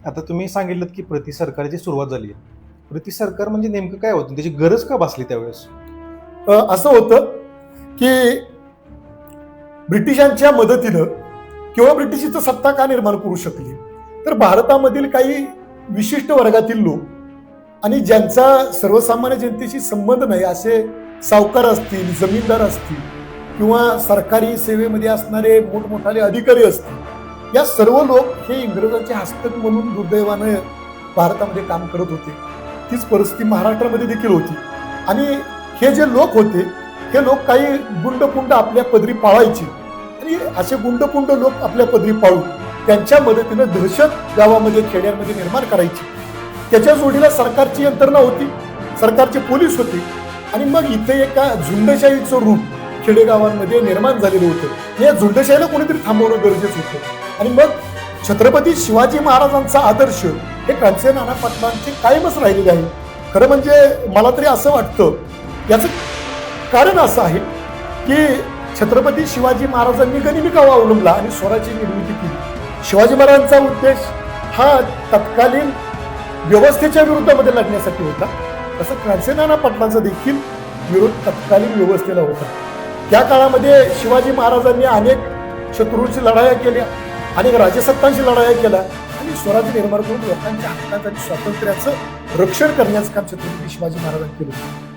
आता तुम्ही सांगितलं की प्रति सरकारची सुरुवात झाली आहे. प्रति सरकार म्हणजे नेमकं काय होतं, त्याची गरज का भासली त्यावेळेस? असं होतं की ब्रिटिशांच्या मदतीनं किंवा ब्रिटिश इथं सत्ता का निर्माण करू शकली, तर भारतामधील काही विशिष्ट वर्गातील लोक आणि ज्यांचा सर्वसामान्य जनतेशी संबंध नाही असे सावकार असतील, जमीनदार असतील किंवा सरकारी सेवेमध्ये असणारे मोठमोठाले अधिकारी असतील, या सर्व लोक हे इंग्रजांचे हस्तक म्हणून दुर्दैवानं भारतामध्ये काम करत होते. तीच परिस्थिती महाराष्ट्रामध्ये देखील होती. आणि हे जे लोक होते, हे लोक काही गुंडपुंड आपल्या पदरी पाळायचे आणि असे गुंडपुंड लोक आपल्या पदरी पाळून त्यांच्या मदतीनं दहशत गावामध्ये खेड्यांमध्ये निर्माण करायची. त्याच्या जोडीला सरकारची यंत्रणा होती, सरकारचे पोलीस होते आणि मग इथे एका झुंडशाहीचं रूप खेडेगावांमध्ये निर्माण झालेलं होतं. या झुंडशाहीला कोणीतरी थांबवणं गरजेचं होतं. आणि मग छत्रपती शिवाजी महाराजांचा आदर्श हे कांचे नाना पाटलांचे कायमच राहिलेले आहे. खरं म्हणजे मला तरी असं वाटतं, याचं कारण असं आहे की छत्रपती शिवाजी महाराजांनी गनिमी कावा अवलंबला आणि स्वराची निर्मिती केली. शिवाजी महाराजांचा उद्देश हा तत्कालीन व्यवस्थेच्या विरुद्धामध्ये लढण्यासाठी होता, तसं कांचे नाना पाटलांचा देखील विरोध तत्कालीन व्यवस्थेला होता. त्या काळामध्ये शिवाजी महाराजांनी अनेक शत्रूंची लढाया केल्या, अनेक राजसत्तांशी लढाया केल्या आणि स्वराज्य निर्माण करून लोकांच्या हक्काचं आणि स्वातंत्र्याचं रक्षण करण्याचं काम छत्रपती शिवाजी महाराजांनी केलं.